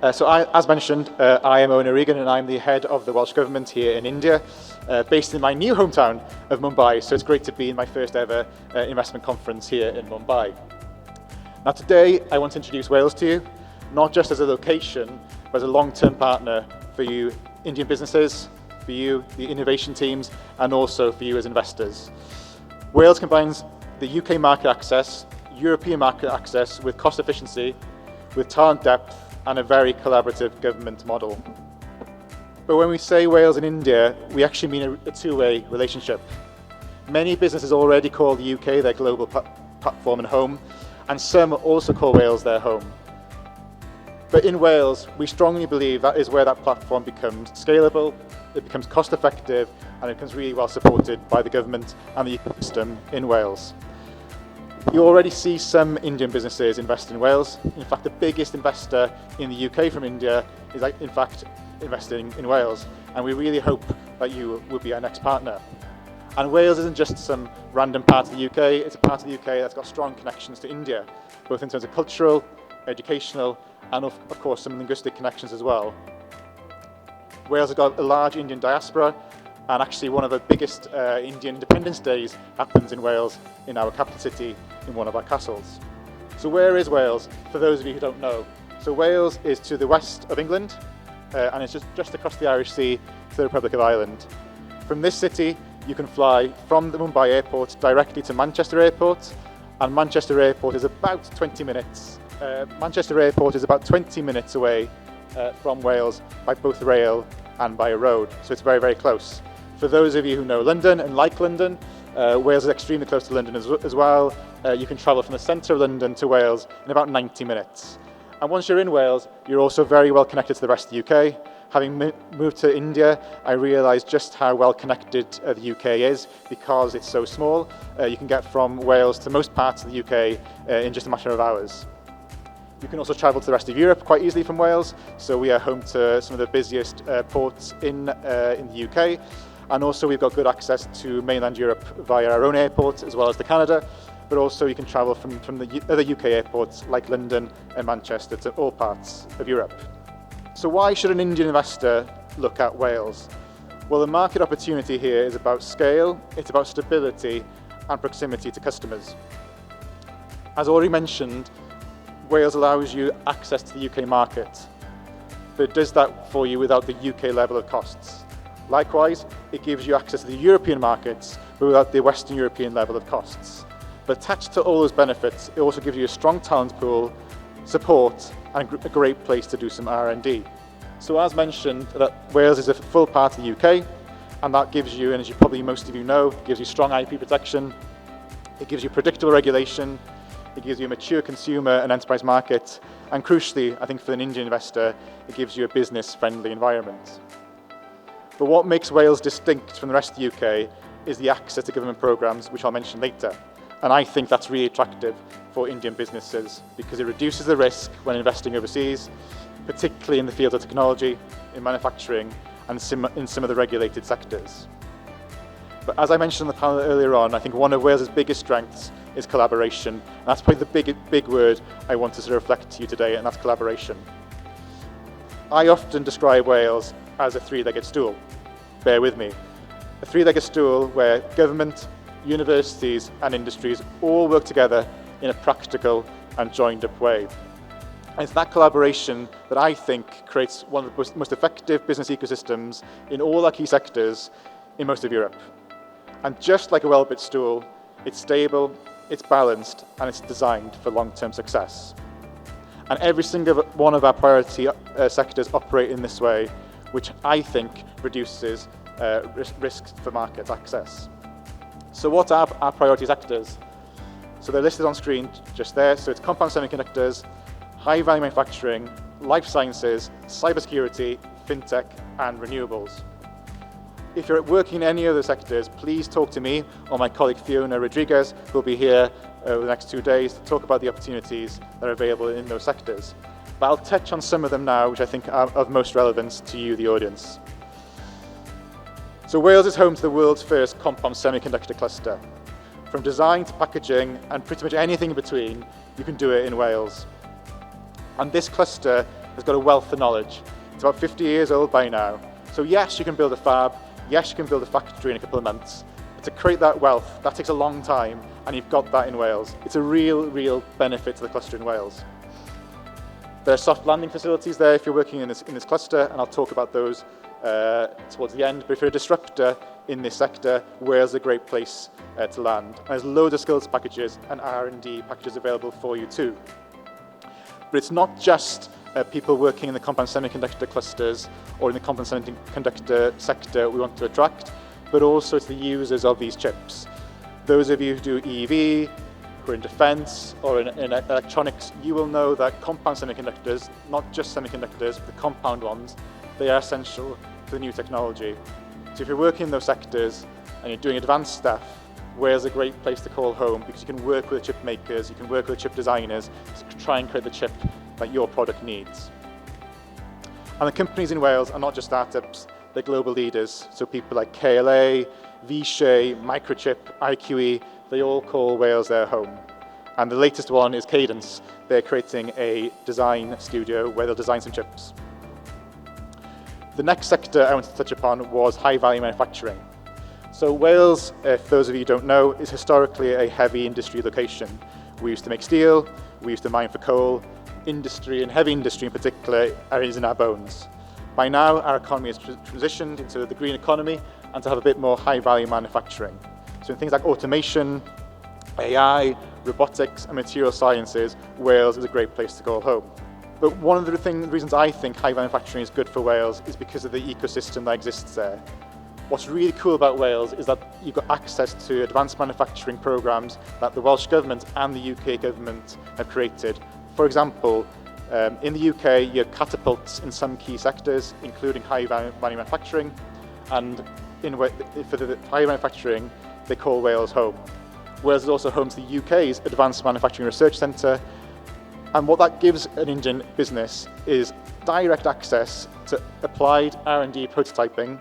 As mentioned, I am Eoghan O'Regan and I'm the head of the Welsh Government here in India, based in my new hometown of Mumbai, so it's great to be in my first ever investment conference here in Mumbai. Now today I want to introduce Wales to you, not just as a location, but as a long-term partner for you Indian businesses, for you, the innovation teams, and also for you as investors. Wales combines the UK market access, European market access with cost efficiency, with talent depth, and a very collaborative government model. But when we say Wales and India, we actually mean a two-way relationship. Many businesses already call the UK their global platform and home, and some also call Wales their home. But in Wales, we strongly believe that is where that platform becomes scalable, it becomes cost-effective, and it becomes really well supported by the government and the ecosystem in Wales. You already see some Indian businesses invest in Wales. In fact, the biggest investor in the UK from India is in fact investing in Wales, and we really hope that you will be our next partner. And Wales isn't just some random part of the UK, it's a part of the UK that's got strong connections to India, both in terms of cultural, educational, and of course some linguistic connections as well. Wales has got a large Indian diaspora, and actually one of the biggest Indian Independence Days happens in Wales, in our capital city, in one of our castles. So where is Wales, for those of you who don't know? So Wales is to the west of England, and it's just across the Irish Sea to the Republic of Ireland. From this city, you can fly from the Mumbai airport directly to Manchester Airport, and Manchester Airport is about 20 minutes. Manchester Airport is about 20 minutes away from Wales by both rail and by a road, so it's very, very close. For those of you who know London and like London, Wales is extremely close to London as well. You can travel from the centre of London to Wales in about 90 minutes. And once you're in Wales, you're also very well connected to the rest of the UK. Having moved to India, I realised just how well connected the UK is because it's so small. You can get from Wales to most parts of the UK in just a matter of hours. You can also travel to the rest of Europe quite easily from Wales, so we are home to some of the busiest ports in the UK. And also we've got good access to mainland Europe via our own airport as well as to Canada, but also you can travel from the other UK airports like London and Manchester to all parts of Europe. So why should an Indian investor look at Wales? Well, the market opportunity here is about scale, it's about stability and proximity to customers. As already mentioned, Wales allows you access to the UK market, but it does that for you without the UK level of costs. Likewise, it gives you access to the European markets, but without the Western European level of costs. But attached to all those benefits, it also gives you a strong talent pool, support, and a great place to do some R&D. So as mentioned, that Wales is a full part of the UK, and that gives you, and as you probably most of you know, gives you strong IP protection, it gives you predictable regulation, it gives you a mature consumer and enterprise market, and crucially, I think for an Indian investor, it gives you a business-friendly environment. But what makes Wales distinct from the rest of the UK is the access to government programmes, which I'll mention later. And I think that's really attractive for Indian businesses because it reduces the risk when investing overseas, particularly in the field of technology, in manufacturing, and in some of the regulated sectors. But as I mentioned on the panel earlier on, I think one of Wales's biggest strengths is collaboration. And that's probably the big word I want to sort of reflect to you today, and that's collaboration. I often describe Wales as a three-legged stool. Bear with me. A three-legged stool where government, universities and industries all work together in a practical and joined-up way. And it's that collaboration that I think creates one of the most effective business ecosystems in all our key sectors in most of Europe. And just like a well-built stool, it's stable, it's balanced, and it's designed for long-term success. And every single one of our priority sectors operate in this way, which I think reduces risks for market access. So what are our priority sectors? So they're listed on screen just there. So it's compound semiconductors, high-value manufacturing, life sciences, cybersecurity, fintech, and renewables. If you're working in any other sectors, please talk to me or my colleague Fiona Rodriguez, who will be here over the next 2 days to talk about the opportunities that are available in those sectors. But I'll touch on some of them now, which I think are of most relevance to you, the audience. So Wales is home to the world's first compound semiconductor cluster. From design to packaging and pretty much anything in between, you can do it in Wales. And this cluster has got a wealth of knowledge. It's about 50 years old by now. So yes, you can build a fab, yes, you can build a factory in a couple of months, but to create that wealth, that takes a long time, and you've got that in Wales. It's a real benefit to the cluster in Wales. There are soft landing facilities there if you're working in this cluster, and I'll talk about those towards the end. But if you're a disruptor in this sector, Wales is a great place to land. And there's loads of skills packages and R&D packages available for you too. But it's not just people working in the compound semiconductor clusters or in the compound semiconductor sector we want to attract, but also it's the users of these chips. Those of you who do EV, who are in defense or in electronics, you will know that compound semiconductors, not just semiconductors, but the compound ones, they are essential to the new technology. So if you're working in those sectors and you're doing advanced stuff, Wales is a great place to call home because you can work with the chip makers, you can work with the chip designers to try and create the chip that your product needs. And the companies in Wales are not just startups, they're global leaders. So people like KLA, Vishay, Microchip, IQE, they all call Wales their home. And the latest one is Cadence. They're creating a design studio where they'll design some chips. The next sector I wanted to touch upon was high-value manufacturing. So Wales, if those of you don't know, is historically a heavy industry location. We used to make steel, we used to mine for coal. Industry, and heavy industry in particular, is in our bones. By now, our economy has transitioned into the green economy and to have a bit more high-value manufacturing. So in things like automation, AI, robotics, and material sciences, Wales is a great place to call home. But one of the reasons I think high-value manufacturing is good for Wales is because of the ecosystem that exists there. What's really cool about Wales is that you've got access to advanced manufacturing programs that the Welsh Government and the UK Government have created. For example, in the UK, you have catapults in some key sectors, including high-value manufacturing, and for the high manufacturing, they call Wales home. Wales is also home to the UK's Advanced Manufacturing Research Centre, and what that gives an Indian business is direct access to applied R&D prototyping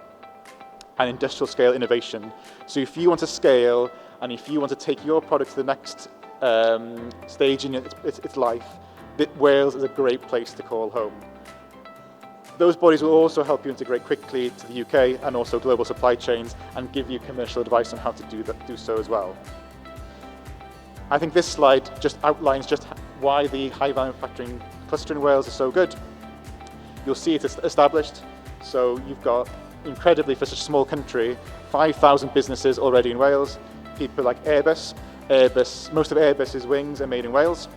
and industrial scale innovation. So if you want to scale, and if you want to take your product to the next stage in its life, Wales is a great place to call home. Those bodies will also help you integrate quickly to the UK and also global supply chains and give you commercial advice on how to do so as well. I think this slide just outlines just why the high-value manufacturing cluster in Wales is so good. You'll see it's established, so you've got, incredibly for such a small country, 5,000 businesses already in Wales. People like Airbus, most of Airbus's wings are made in Wales.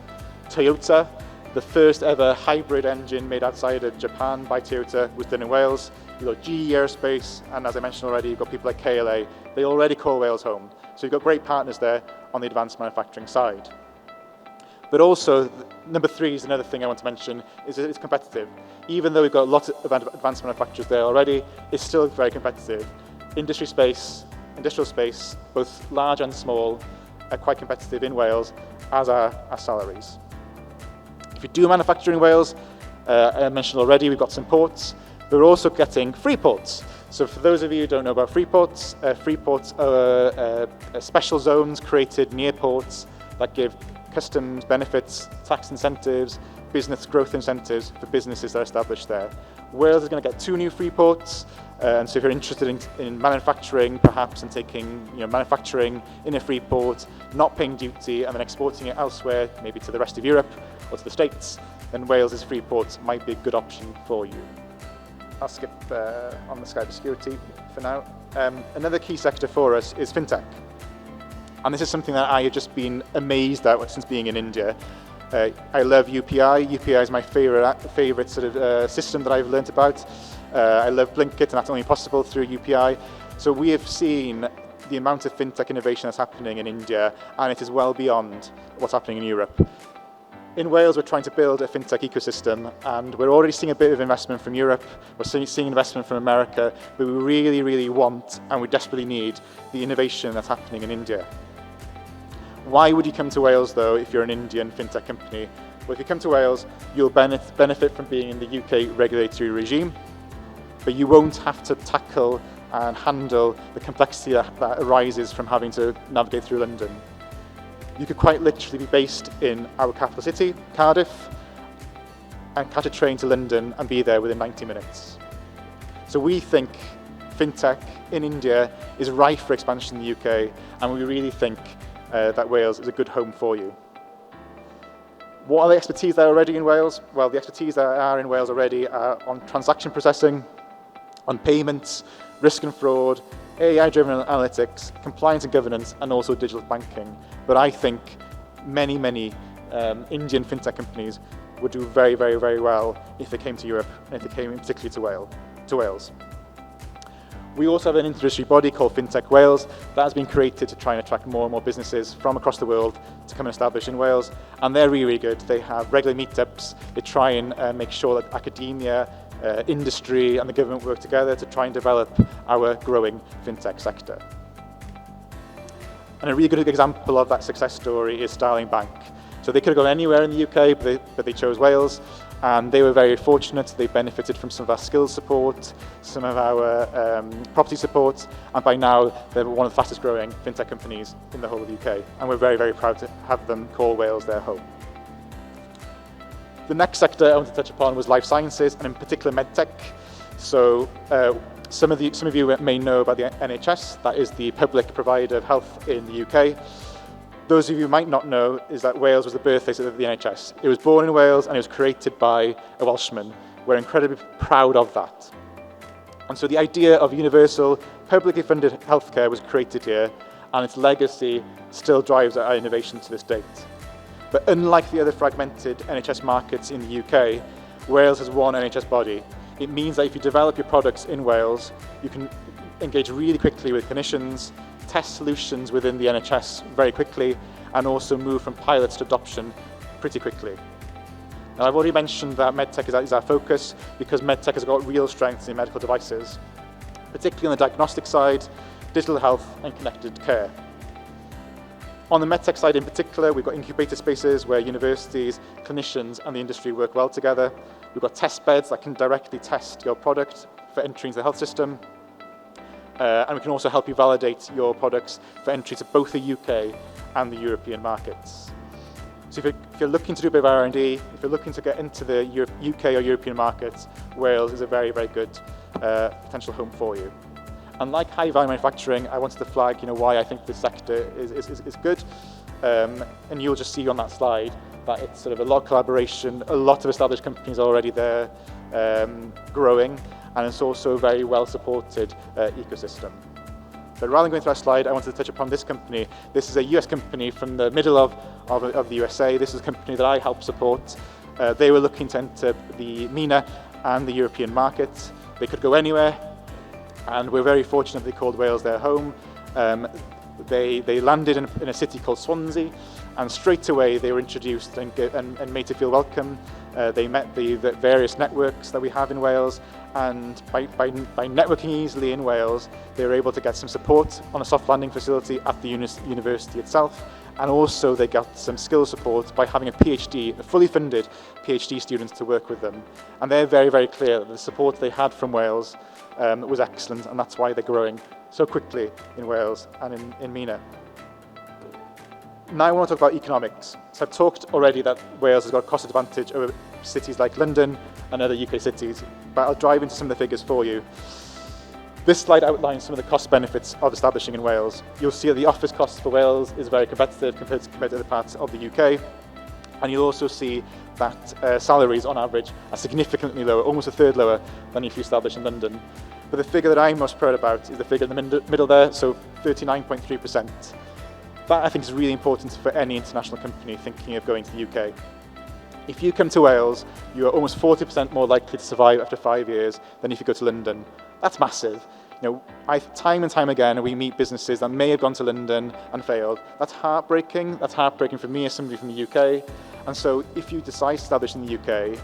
Toyota, the first ever hybrid engine made outside of Japan by Toyota was done in Wales. You've got GE Aerospace, and as I mentioned already, you've got people like KLA. They already call Wales home. So you've got great partners there on the advanced manufacturing side. But also, number three is another thing I want to mention, is that it's competitive. Even though we've got lots of advanced manufacturers there already, it's still very competitive. Industrial space, both large and small, are quite competitive in Wales, as are our salaries. If you do manufacture in Wales, I mentioned already, we've got some ports. We're also getting free ports. So for those of you who don't know about free ports are special zones created near ports that give customs benefits, tax incentives, business growth incentives for businesses that are established there. Wales is going to get 2 new free ports, and so if you're interested in manufacturing, perhaps, and taking manufacturing in a free port, not paying duty, and then exporting it elsewhere, maybe to the rest of Europe or to the States, then Wales's free ports might be a good option for you. I'll skip on the cybersecurity for now. Another key sector for us is fintech. And this is something that I have just been amazed at since being in India. I love UPI. UPI is my favorite sort of system that I've learnt about. I love Blinkit, and that's only possible through UPI. So we have seen the amount of fintech innovation that's happening in India, and it is well beyond what's happening in Europe. In Wales, we're trying to build a fintech ecosystem, and we're already seeing a bit of investment from Europe. We're seeing investment from America, but we really want, and we desperately need, the innovation that's happening in India. Why would you come to Wales, though, if you're an Indian fintech company? Well, if you come to Wales, you'll benefit from being in the UK regulatory regime, but you won't have to tackle and handle the complexity that arises from having to navigate through London. You could quite literally be based in our capital city, Cardiff, and catch a train to London and be there within 90 minutes. So we think fintech in India is rife for expansion in the UK, and we really think that Wales is a good home for you. What are the expertise that are already in Wales? Well, the expertise that are in Wales already are on transaction processing, on payments, risk and fraud, AI-driven analytics, compliance and governance, and also digital banking. But I think many Indian fintech companies would do very, very, very well if they came to Europe, and if they came particularly to Wales. We also have an industry body called Fintech Wales that has been created to try and attract more and more businesses from across the world to come and establish in Wales, and they're really, really good. They have regular meetups. They try and make sure that academia, industry and the government work together to try and develop our growing fintech sector. And a really good example of that success story is Starling Bank. So they could have gone anywhere in the UK, but they chose Wales, and they were very fortunate. They benefited from some of our skills support, some of our property support, and by now they're one of the fastest growing fintech companies in the whole of the UK, and we're very, very proud to have them call Wales their home. The next sector I want to touch upon was life sciences, and in particular medtech. So some of you may know about the NHS. That is the public provider of health in the UK. Those of you who might not know is that Wales was the birthplace of the NHS. It was born in Wales and it was created by a Welshman. We're incredibly proud of that. And so the idea of universal, publicly funded healthcare was created here, and its legacy still drives our innovation to this date. But unlike the other fragmented NHS markets in the UK, Wales has one NHS body. It means that if you develop your products in Wales, you can engage really quickly with clinicians, test solutions within the NHS very quickly, and also move from pilots to adoption pretty quickly. Now, I've already mentioned that medtech is our focus because medtech has got real strengths in medical devices, particularly on the diagnostic side, digital health, and connected care. On the medtech side in particular, we've got incubator spaces where universities, clinicians, and the industry work well together. We've got test beds that can directly test your product for entry into the health system. And we can also help you validate your products for entry to both the UK and the European markets. So if you're looking to do a bit of R&D, if you're looking to get into the UK or European markets, Wales is a very, very good potential home for you. And like high-value manufacturing, I wanted to flag why I think this sector is good. And you'll just see on that slide that it's sort of a lot of collaboration, a lot of established companies already there growing, and it's also a very well-supported ecosystem. But rather than going through our slide, I wanted to touch upon this company. This is a US company from the middle of the USA. This is a company that I helped support. They were looking to enter the MENA and the European market. They could go anywhere, and we're very fortunate they called Wales their home. They landed in a city called Swansea, and straight away they were introduced and made to feel welcome. They met the various networks that we have in Wales, and by networking easily in Wales, they were able to get some support on a soft landing facility at the university itself, and also they got some skills support by having a fully funded PhD students to work with them. And they're very, very clear that the support they had from Wales was excellent, and that's why they're growing so quickly in Wales and in MENA. Now I want to talk about economics. So I've talked already that Wales has got a cost advantage over cities like London and other UK cities, but I'll dive into some of the figures for you. This slide outlines some of the cost benefits of establishing in Wales. You'll see that the office cost for Wales is very competitive compared to other parts of the UK, and you'll also see that salaries on average are significantly lower, almost a third lower than if you establish in London. But the figure that I'm most proud about is the figure in the middle there, so 39.3%. That I think is really important for any international company thinking of going to the UK. If you come to Wales, you are almost 40% more likely to survive after 5 years than if you go to London. That's massive. Time and time again, we meet businesses that may have gone to London and failed. That's heartbreaking. That's heartbreaking for me as somebody from the UK. And so if you decide to establish in the UK,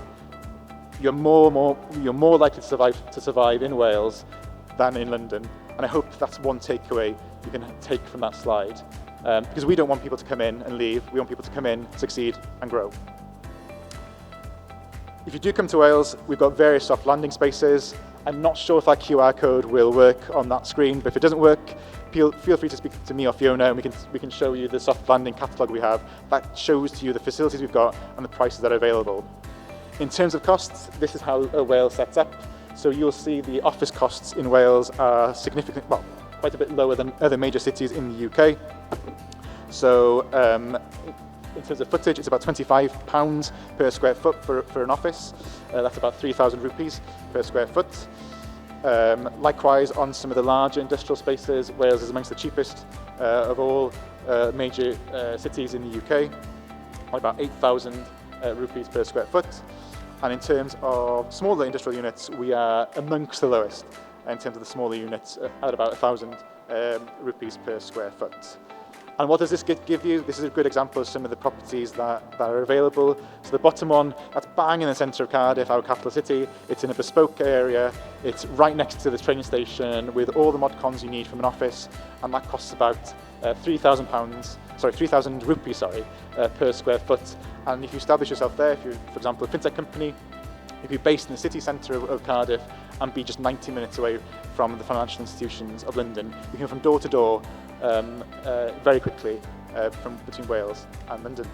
you're more likely to survive in Wales than in London. And I hope that's one takeaway you can take from that slide. Because we don't want people to come in and leave. We want people to come in, succeed, and grow. If you do come to Wales, we've got various soft landing spaces. I'm not sure if that QR code will work on that screen, but if it doesn't work, feel free to speak to me or Fiona, and we can show you the soft landing catalogue we have. That shows to you the facilities we've got and the prices that are available. In terms of costs, this is how Wales sets up. So you'll see the office costs in Wales are significant, well, quite a bit lower than other major cities in the UK. So in terms of footage, it's about £25 per square foot for an office. That's about 3,000 rupees per square foot. Likewise, on some of the larger industrial spaces, Wales is amongst the cheapest of all major cities in the UK, about 8,000 rupees per square foot. And in terms of smaller industrial units, we are amongst the lowest in terms of the smaller units at about 1,000 rupees per square foot. And what does this give you? This is a good example of some of the properties that are available. So the bottom one, that's bang in the centre of Cardiff, our capital city. It's in a bespoke area. It's right next to the train station with all the mod cons you need from an office, and that costs about £3,000 rupees per square foot. And if you establish yourself there, if you're, for example, a fintech company, if you're based in the city centre of Cardiff and be just 90 minutes away from the financial institutions of London, you can go from door to door very quickly from between Wales and London.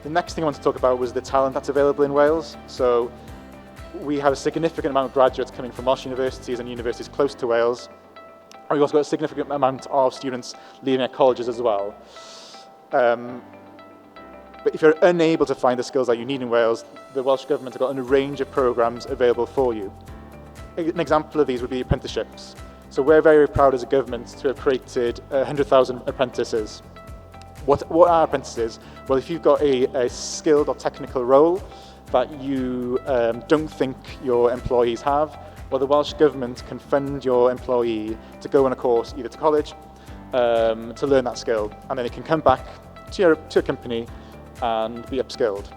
The next thing I want to talk about was the talent that's available in Wales. So we have a significant amount of graduates coming from Welsh universities and universities close to Wales. And we've also got a significant amount of students leaving our colleges as well. But if you're unable to find the skills that you need in Wales, the Welsh Government have got a range of programmes available for you. An example of these would be apprenticeships. So we're very proud as a government to have created 100,000 apprentices. What are apprentices? Well, if you've got a skilled or technical role that you don't think your employees have, well, the Welsh Government can fund your employee to go on a course, either to college, to learn that skill, and then it can come back to a company and be upskilled.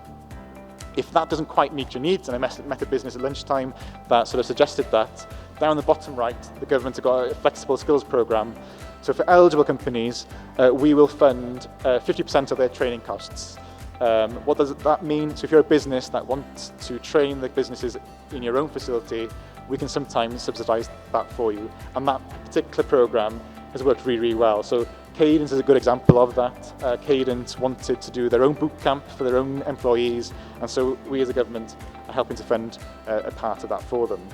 If that doesn't quite meet your needs, and I met a business at lunchtime that sort of suggested that, down the bottom right, the government have got a flexible skills programme. So for eligible companies, we will fund 50% of their training costs. What does that mean? So if you're a business that wants to train the businesses in your own facility, we can sometimes subsidise that for you. And that particular programme has worked really, really well. So Cadence is a good example of that. Cadence wanted to do their own boot camp for their own employees, and so we as a government are helping to fund a part of that for them.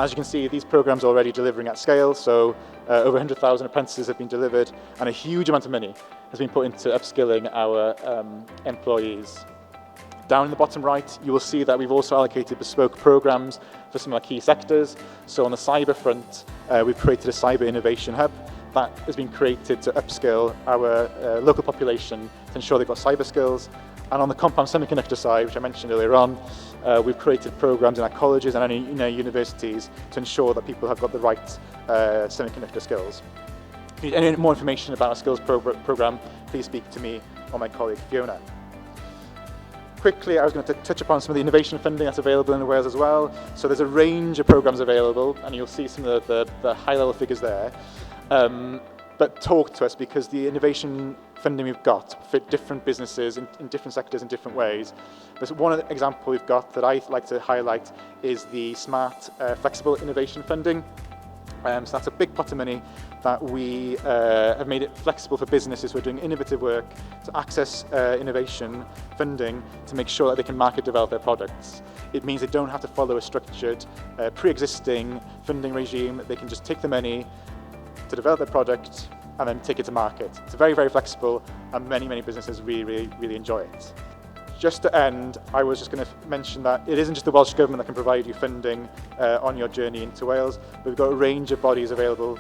As you can see, these programmes are already delivering at scale, so over 100,000 apprentices have been delivered, and a huge amount of money has been put into upskilling our employees. Down in the bottom right, you will see that we've also allocated bespoke programmes for some of our key sectors. So on the cyber front, we've created a cyber innovation hub that has been created to upskill our local population to ensure they've got cyber skills. And on the compound semiconductor side, which I mentioned earlier on, we've created programmes in our colleges and in our universities to ensure that people have got the right semiconductor skills. If you need any more information about our skills programme, please speak to me or my colleague Fiona. Quickly, I was going to touch upon some of the innovation funding that's available in Wales as well. So there's a range of programmes available, and you'll see some of the high-level figures there. But talk to us, because the innovation funding we've got fit different businesses in different sectors in different ways. There's one example we've got that I'd like to highlight is the smart flexible innovation funding. So that's a big pot of money that we have made it flexible for businesses who are doing innovative work to access innovation funding to make sure that they can market develop their products. It means they don't have to follow a structured pre-existing funding regime. They can just take the money to develop their product and then take it to market. It's very, very flexible, and many, many businesses really, really enjoy it. Just to end, I was just going to mention that it isn't just the Welsh Government that can provide you funding on your journey into Wales, but we've got a range of bodies available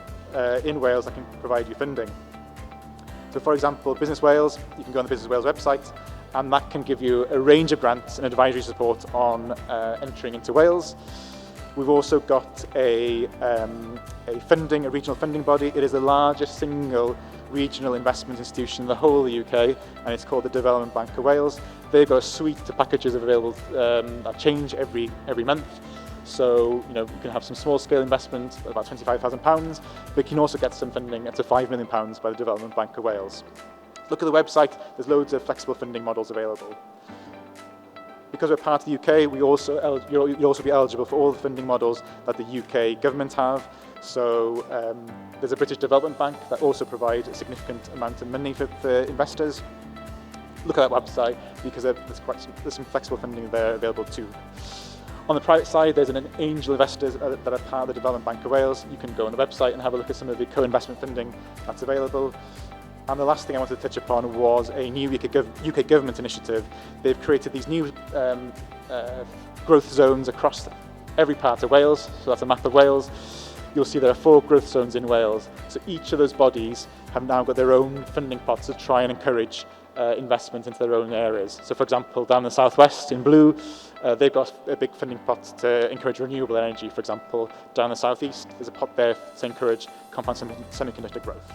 in Wales that can provide you funding. So for example, Business Wales, you can go on the Business Wales website, and that can give you a range of grants and advisory support on entering into Wales. We've also got a regional funding body. It is the largest single regional investment institution in the whole of the UK, and it's called the Development Bank of Wales. They've got a suite of packages available that change every month. So you can have some small-scale investment, about £25,000, but you can also get some funding up to £5 million by the Development Bank of Wales. Look at the website. There's loads of flexible funding models available. Because we're part of the UK, you'll also be eligible for all the funding models that the UK government have. So there's a British Development Bank that also provides a significant amount of money for investors. look at that website because there's some flexible funding there available too. On the private side, there's an angel investors that are part of the Development Bank of Wales. You can go on the website and have a look at some of the co-investment funding that's available. And the last thing I wanted to touch upon was a new UK government initiative. They've created these new growth zones across every part of Wales. So that's a map of Wales. You'll see there are 4 growth zones in Wales. So each of those bodies have now got their own funding pots to try and encourage investment into their own areas. So for example, down the southwest in blue, they've got a big funding pot to encourage renewable energy. For example, down the southeast, there's a pot there to encourage compound semiconductor growth.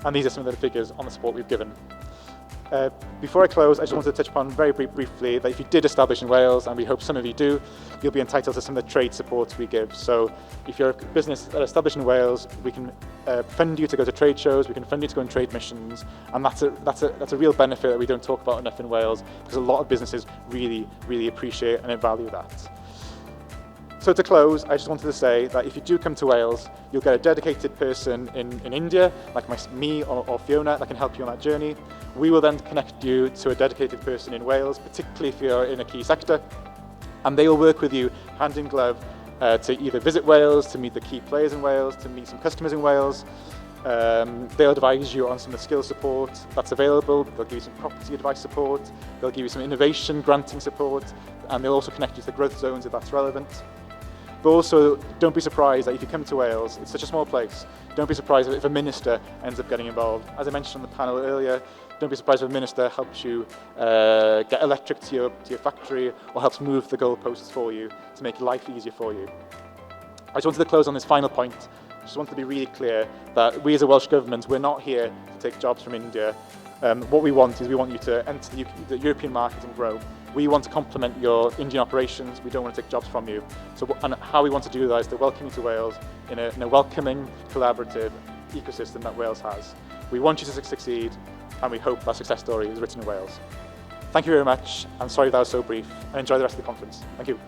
And these are some of the figures on the support we've given. Before I close, I just wanted to touch upon very briefly that if you did establish in Wales, and we hope some of you do, you'll be entitled to some of the trade support we give. So if you're a business that is established in Wales, we can fund you to go to trade shows, we can fund you to go on trade missions, and that's a real benefit that we don't talk about enough in Wales, because a lot of businesses really appreciate and value that. So to close, I just wanted to say that if you do come to Wales, you'll get a dedicated person in India, like me or Fiona, that can help you on that journey. We will then connect you to a dedicated person in Wales, particularly if you're in a key sector, and they will work with you hand in glove to either visit Wales, to meet the key players in Wales, to meet some customers in Wales. They'll advise you on some of the skill support that's available. They'll give you some property advice support. They'll give you some innovation granting support, and they'll also connect you to the growth zones if that's relevant. But also, don't be surprised that if you come to Wales, it's such a small place, don't be surprised if a minister ends up getting involved. As I mentioned on the panel earlier, don't be surprised if a minister helps you get electric to your factory, or helps move the goalposts for you to make life easier for you. I just wanted to close on this final point. I just wanted to be really clear that we as a Welsh Government, we're not here to take jobs from India. What we want is we want you to enter the European market and grow. We want to complement your Indian operations. We don't want to take jobs from you. And how we want to do that is to welcome you to Wales in a welcoming, collaborative ecosystem that Wales has. We want you to succeed, and we hope that success story is written in Wales. Thank you very much. I'm sorry that was so brief, and enjoy the rest of the conference. Thank you.